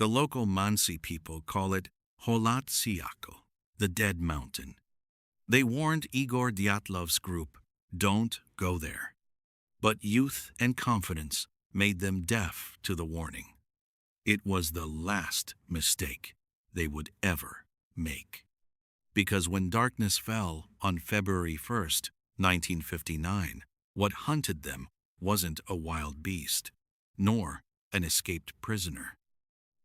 The local Mansi people call it Holat Siakal, the Dead Mountain. They warned Igor Dyatlov's group, don't go there. But youth and confidence made them deaf to the warning. It was the last mistake they would ever make. Because when darkness fell on February 1st, 1959, what hunted them wasn't a wild beast, nor an escaped prisoner.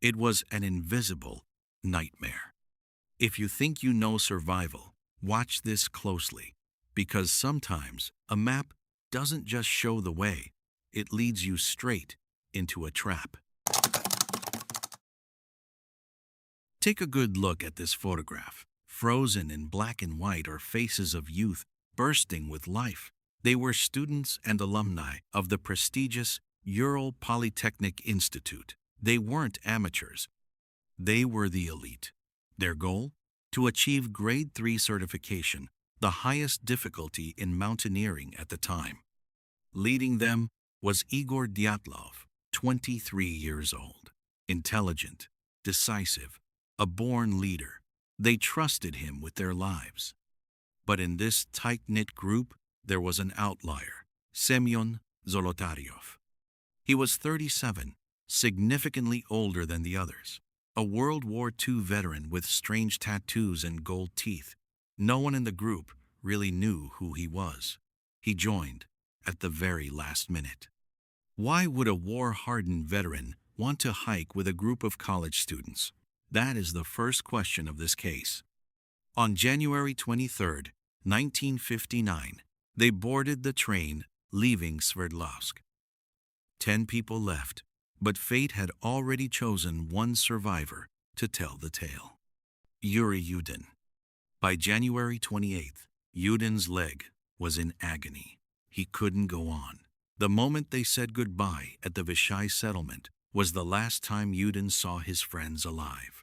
It was an invisible nightmare. If you think you know survival, watch this closely, because sometimes a map doesn't just show the way, it leads you straight into a trap. Take a good look at this photograph. Frozen in black and white are faces of youth bursting with life. They were students and alumni of the prestigious Ural Polytechnic Institute. They weren't amateurs. They were the elite. Their goal? To achieve Grade 3 certification, the highest difficulty in mountaineering at the time. Leading them was Igor Dyatlov, 23 years old. Intelligent, decisive, a born leader. They trusted him with their lives. But in this tight-knit group, there was an outlier, Semyon Zolotaryov. He was 37, significantly older than the others. A World War II veteran with strange tattoos and gold teeth. No one in the group really knew who he was. He joined at the very last minute. Why would a war-hardened veteran want to hike with a group of college students? That is the first question of this case. On January 23, 1959, they boarded the train leaving Sverdlovsk. 10 people left, but fate had already chosen one survivor to tell the tale. Yuri Yudin. By January 28th, Yudin's leg was in agony. He couldn't go on. The moment they said goodbye at the Vishay settlement was the last time Yudin saw his friends alive.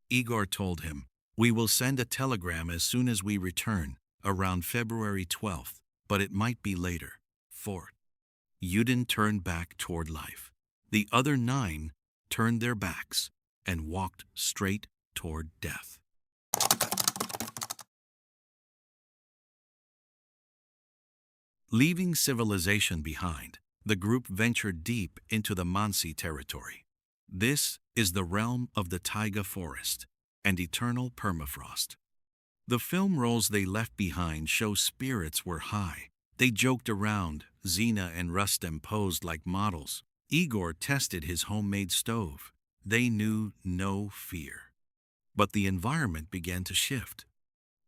Igor told him, "We will send a telegram as soon as we return, around February 12th, but it might be later." 4. Yudin turned back toward life. The other 9 turned their backs and walked straight toward death. Leaving civilization behind, the group ventured deep into the Mansi territory. This is the realm of the taiga forest and eternal permafrost. The film rolls they left behind show spirits were high. They joked around. Zina and Rustem posed like models. Igor tested his homemade stove. They knew no fear. But the environment began to shift.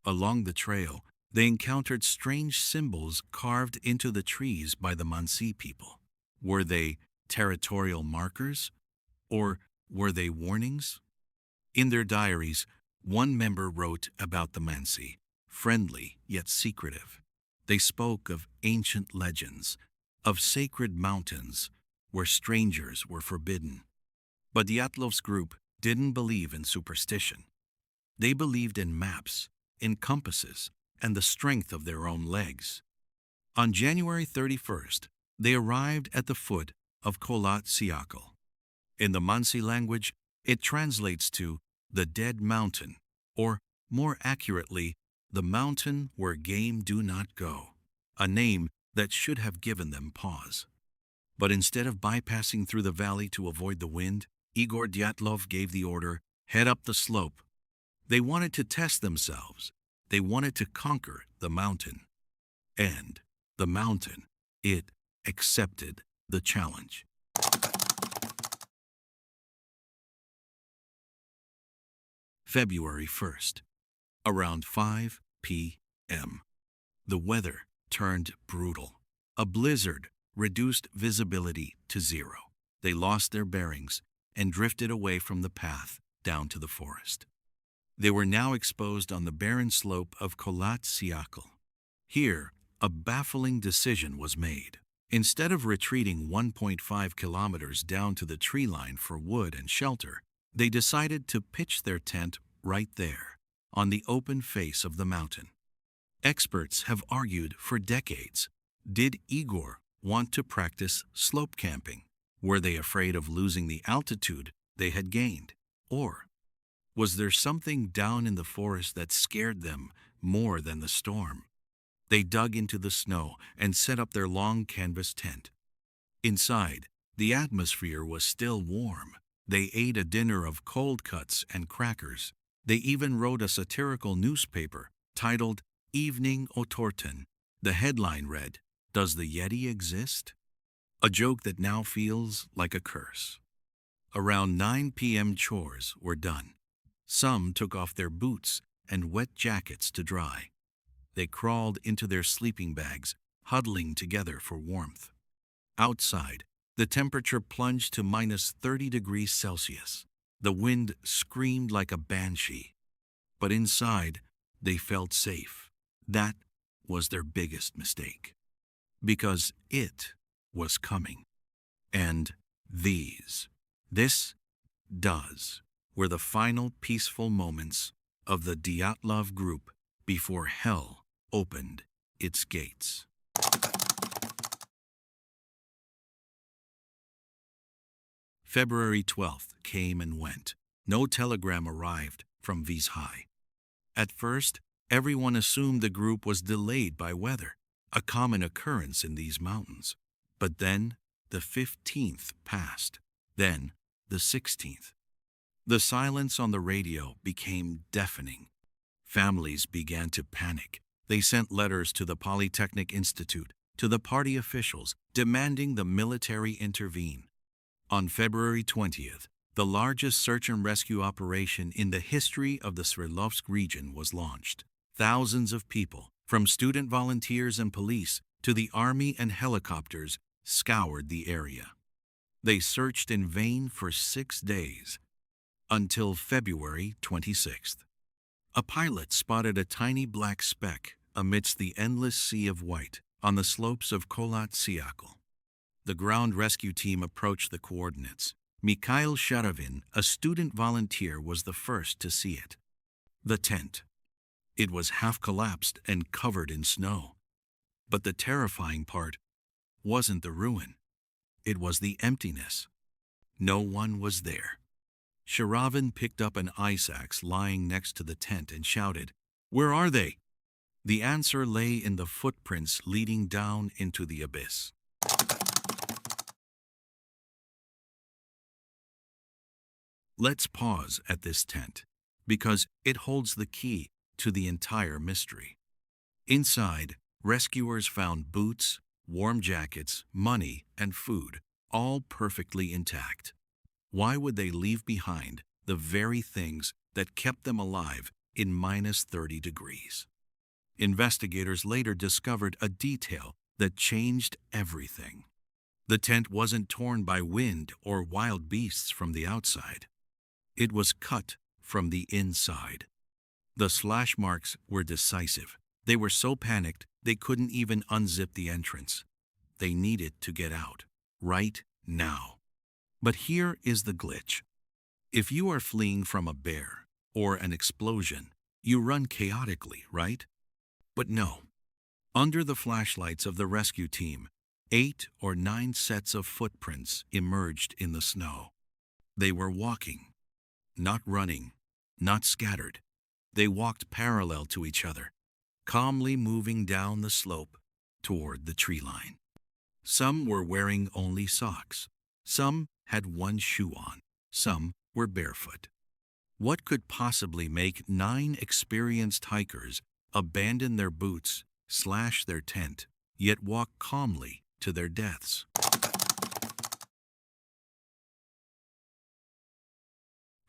Along the trail, they encountered strange symbols carved into the trees by the Mansi people. Were they territorial markers? Or were they warnings? In their diaries, one member wrote about the Mansi, friendly yet secretive. They spoke of ancient legends, of sacred mountains where strangers were forbidden. But Dyatlov's group didn't believe in superstition. They believed in maps, in compasses, and the strength of their own legs. On January 31st, they arrived at the foot of Kholat Syakhl. In the Mansi language, it translates to the Dead Mountain, or more accurately, the mountain where game do not go, a name that should have given them pause. But instead of bypassing through the valley to avoid the wind, Igor Dyatlov gave the order, head up the slope. They wanted to test themselves. They wanted to conquer the mountain. And the mountain, it accepted the challenge. February 1st, around 5 p.m. The weather turned brutal. A blizzard reduced visibility to 0. They lost their bearings and drifted away from the path down to the forest. They were now exposed on the barren slope of Kholat Syakhl. Here, a baffling decision was made. Instead of retreating 1.5 kilometers down to the tree line for wood and shelter, they decided to pitch their tent right there, on the open face of the mountain. Experts have argued for decades. Did Igor want to practice slope camping? Were they afraid of losing the altitude they had gained? Or was there something down in the forest that scared them more than the storm? They dug into the snow and set up their long canvas tent. Inside, the atmosphere was still warm. They ate a dinner of cold cuts and crackers. They even wrote a satirical newspaper titled Evening Otorten. The headline read, "Does the Yeti exist?" A joke that now feels like a curse. Around 9 p.m. chores were done. Some took off their boots and wet jackets to dry. They crawled into their sleeping bags, huddling together for warmth. Outside, the temperature plunged to minus 30 degrees Celsius. The wind screamed like a banshee. But inside, they felt safe. That was their biggest mistake. Because it was coming. And this were the final peaceful moments of the Dyatlov group before hell opened its gates. February 12th came and went. No telegram arrived from Vizhai. At first, everyone assumed the group was delayed by weather, a common occurrence in these mountains. But then, the 15th passed. Then, the 16th. The silence on the radio became deafening. Families began to panic. They sent letters to the Polytechnic Institute, to the party officials, demanding the military intervene. On February 20th, the largest search and rescue operation in the history of the Sverdlovsk region was launched. Thousands of people, from student volunteers and police to the army and helicopters, scoured the area. They searched in vain for 6 days, until February 26th. A pilot spotted a tiny black speck amidst the endless sea of white on the slopes of Kholat Syakhl. The ground rescue team approached the coordinates. Mikhail Sharavin, a student volunteer, was the first to see it. The tent. It was half collapsed and covered in snow. But the terrifying part wasn't the ruin. It was the emptiness. No one was there. Sharavin picked up an ice axe lying next to the tent and shouted, "Where are they?" The answer lay in the footprints leading down into the abyss. Let's pause at this tent, because it holds the key to the entire mystery. Inside, rescuers found boots, warm jackets, money, and food, all perfectly intact. Why would they leave behind the very things that kept them alive in minus 30 degrees? Investigators later discovered a detail that changed everything. The tent wasn't torn by wind or wild beasts from the outside. It was cut from the inside. The slash marks were decisive. They were so panicked they couldn't even unzip the entrance. They needed to get out, right now. But here is the glitch. If you are fleeing from a bear or an explosion, you run chaotically, right? But no. Under the flashlights of the rescue team, 8 or 9 sets of footprints emerged in the snow. They were walking. Not running, not scattered. They walked parallel to each other, calmly moving down the slope toward the tree line. Some were wearing only socks. Some had one shoe on. Some were barefoot. What could possibly make 9 experienced hikers abandon their boots, slash their tent, yet walk calmly to their deaths?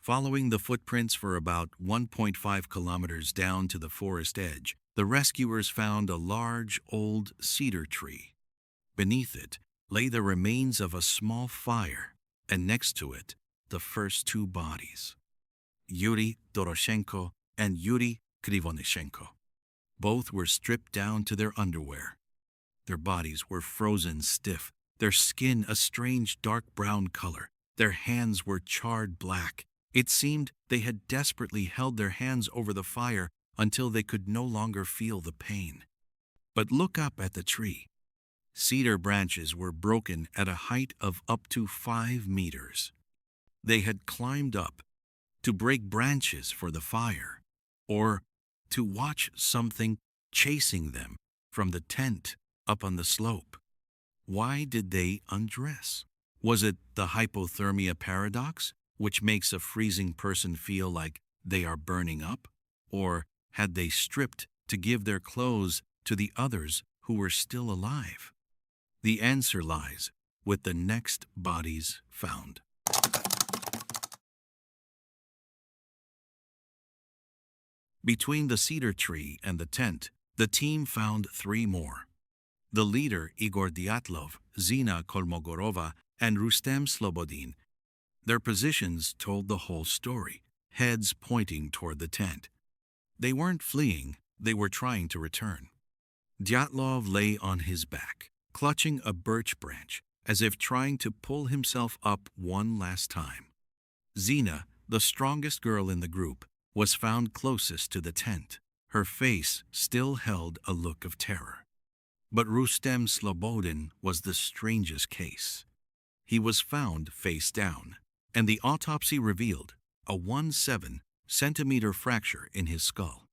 Following the footprints for about 1.5 kilometers down to the forest edge, the rescuers found a large old cedar tree. Beneath it lay the remains of a small fire, and next to it, the first 2 bodies, Yuri Doroshenko and Yuri Krivonishenko. Both were stripped down to their underwear. Their bodies were frozen stiff, their skin a strange dark brown color. Their hands were charred black. It seemed they had desperately held their hands over the fire until they could no longer feel the pain. But look up at the tree. Cedar branches were broken at a height of up to 5 meters. They had climbed up to break branches for the fire, or to watch something chasing them from the tent up on the slope. Why did they undress? Was it the hypothermia paradox, which makes a freezing person feel like they are burning up? Or had they stripped to give their clothes to the others who were still alive? The answer lies with the next bodies found. Between the cedar tree and the tent, the team found 3 more. The leader, Igor Dyatlov, Zina Kolmogorova, and Rustem Slobodin. Their positions told the whole story, heads pointing toward the tent. They weren't fleeing, they were trying to return. Dyatlov lay on his back, clutching a birch branch, as if trying to pull himself up one last time. Zina, the strongest girl in the group, was found closest to the tent. Her face still held a look of terror. But Rustem Slobodin was the strangest case. He was found face down, and the autopsy revealed a 1/7 centimeter fracture in his skull.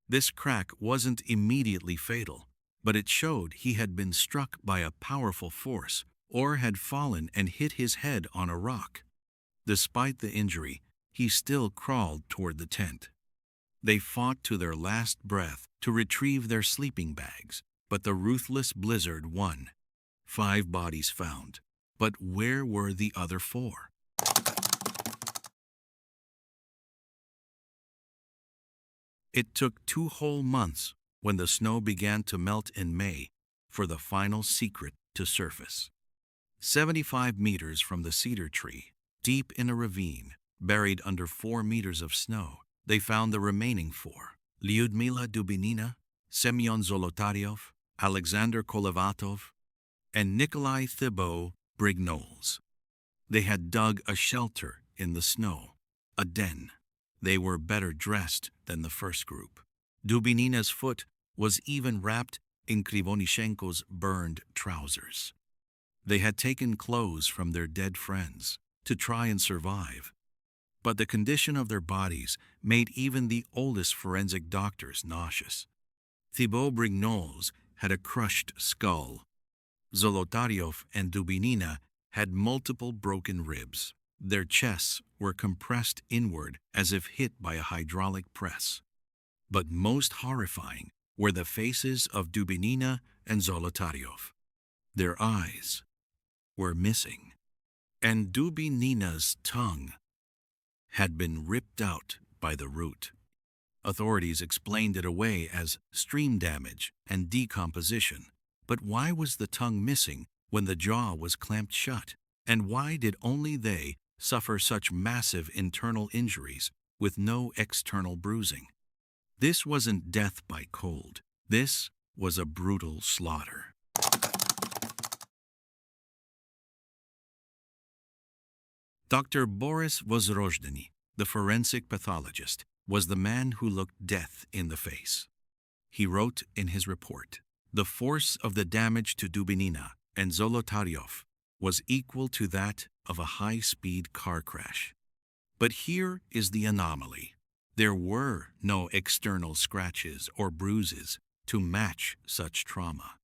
This crack wasn't immediately fatal, but it showed he had been struck by a powerful force or had fallen and hit his head on a rock. Despite the injury, he still crawled toward the tent. They fought to their last breath to retrieve their sleeping bags, but the ruthless blizzard won. 5 bodies found. But where were the other 4? It took 2 whole months, when the snow began to melt in May, for the final secret to surface. 75 meters from the cedar tree, deep in a ravine, buried under 4 meters of snow, they found the remaining 4: Lyudmila Dubinina, Semyon Zolotaryov, Alexander Kolevatov, and Nikolai Thibault Brignoles. They had dug a shelter in the snow, a den. They were better dressed than the first group. Dubinina's foot was even wrapped in Krivonishenko's burned trousers. They had taken clothes from their dead friends to try and survive, but the condition of their bodies made even the oldest forensic doctors nauseous. Thibault Brignoles had a crushed skull. Zolotaryov and Dubinina had multiple broken ribs. Their chests were compressed inward as if hit by a hydraulic press. But most horrifying were the faces of Dubinina and Zolotaryov. Their eyes were missing, and Dubinina's tongue had been ripped out by the root. Authorities explained it away as stream damage and decomposition. But why was the tongue missing when the jaw was clamped shut? And why did only they suffer such massive internal injuries with no external bruising? This wasn't death by cold. This was a brutal slaughter. Dr. Boris Vozrozhdeny, the forensic pathologist, was the man who looked death in the face. He wrote in his report, "The force of the damage to Dubinina and Zolotaryov was equal to that of a high-speed car crash." But here is the anomaly. There were no external scratches or bruises to match such trauma.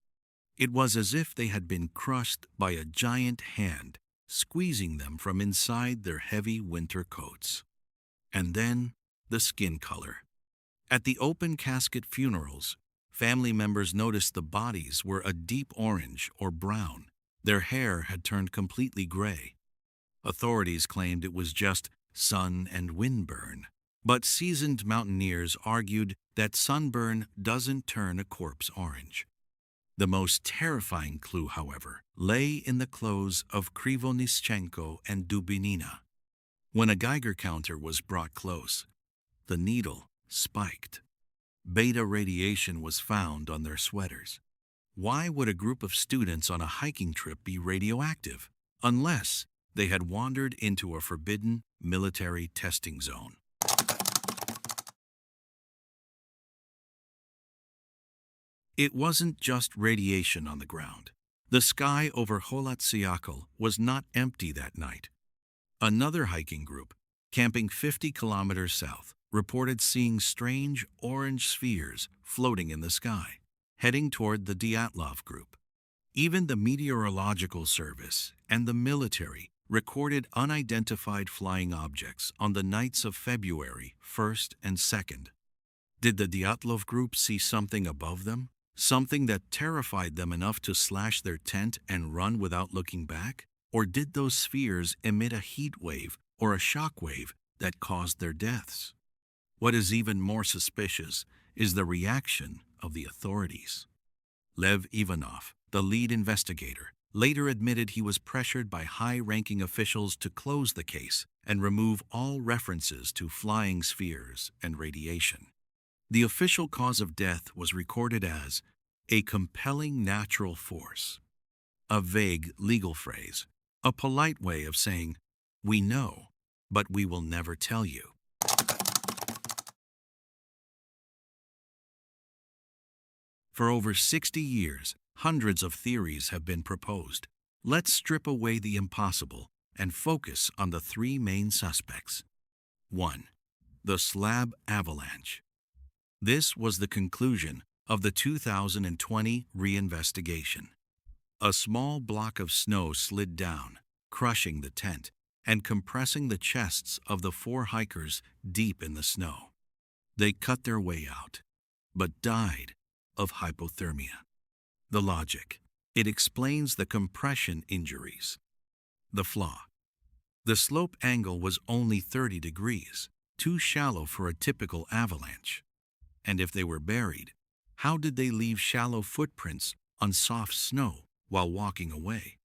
It was as if they had been crushed by a giant hand, squeezing them from inside their heavy winter coats. And then the skin color. At the open casket funerals, family members noticed the bodies were a deep orange or brown. Their hair had turned completely gray. Authorities claimed it was just sun and wind burn, but seasoned mountaineers argued that sunburn doesn't turn a corpse orange. The most terrifying clue, however, lay in the clothes of Krivonischenko and Dubinina. When a Geiger counter was brought close, the needle spiked. Beta radiation was found on their sweaters. Why would a group of students on a hiking trip be radioactive, unless they had wandered into a forbidden military testing zone? It wasn't just radiation on the ground. The sky over Kholat Syakhl was not empty that night. Another hiking group, camping 50 kilometers south, reported seeing strange orange spheres floating in the sky, heading toward the Dyatlov group. Even the Meteorological Service and the military recorded unidentified flying objects on the nights of February 1st and 2nd. Did the Dyatlov group see something above them? Something that terrified them enough to slash their tent and run without looking back? Or did those spheres emit a heat wave or a shock wave that caused their deaths? What is even more suspicious is the reaction of the authorities. Lev Ivanov, the lead investigator, later admitted he was pressured by high-ranking officials to close the case and remove all references to flying spheres and radiation. The official cause of death was recorded as a compelling natural force, a vague legal phrase, a polite way of saying, "We know, but we will never tell you." For over 60 years, hundreds of theories have been proposed. Let's strip away the impossible and focus on the three main suspects. 1. The slab avalanche. This was the conclusion of the 2020 reinvestigation. A small block of snow slid down, crushing the tent and compressing the chests of the 4 hikers deep in the snow. They cut their way out, but died of hypothermia. The logic. It explains the compression injuries. The flaw. The slope angle was only 30 degrees, too shallow for a typical avalanche. And if they were buried, how did they leave shallow footprints on soft snow while walking away?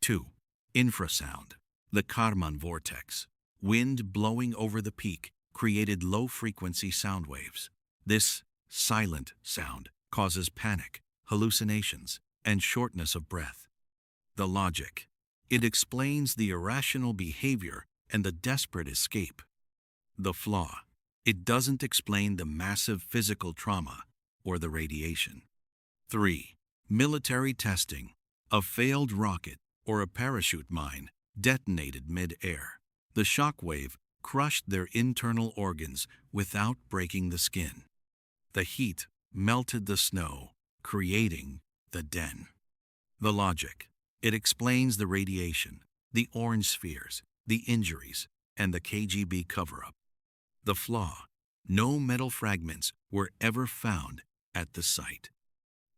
2. Infrasound. The Kármán vortex. Wind blowing over the peak created low-frequency sound waves. This silent sound causes panic, hallucinations, and shortness of breath. The logic. It explains the irrational behavior and the desperate escape. The flaw. It doesn't explain the massive physical trauma or the radiation. 3. Military testing. A failed rocket or a parachute mine detonated mid-air. The shock wave crushed their internal organs without breaking the skin. The heat melted the snow, creating the den. The logic. It explains the radiation, the orange spheres, the injuries, and the KGB cover-up. The flaw. No metal fragments were ever found at the site.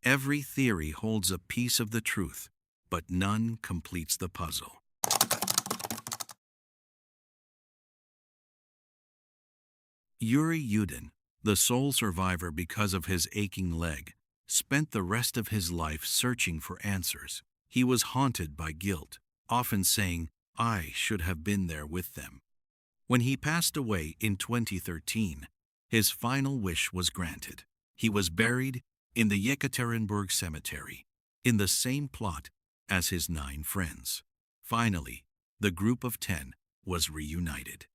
Every theory holds a piece of the truth, but none completes the puzzle. Yuri Yudin, the sole survivor because of his aching leg, spent the rest of his life searching for answers. He was haunted by guilt, often saying, "I should have been there with them." When he passed away in 2013, his final wish was granted. He was buried in the Yekaterinburg cemetery, in the same plot as his 9 friends. Finally, the group of 10 was reunited.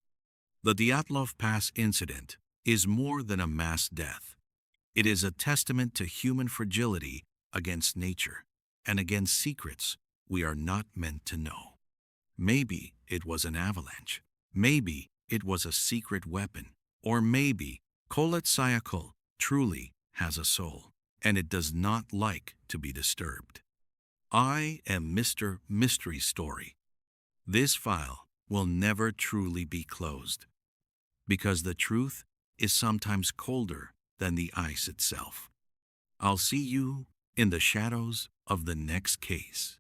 The Dyatlov Pass Incident is more than a mass death. It is a testament to human fragility against nature and against secrets we are not meant to know. Maybe it was an avalanche. Maybe it was a secret weapon. Or maybe Koletsyakul truly has a soul, and it does not like to be disturbed. I am Mr. Mystery Story. This file will never truly be closed, because the truth is sometimes colder than the ice itself. I'll see you in the shadows of the next case.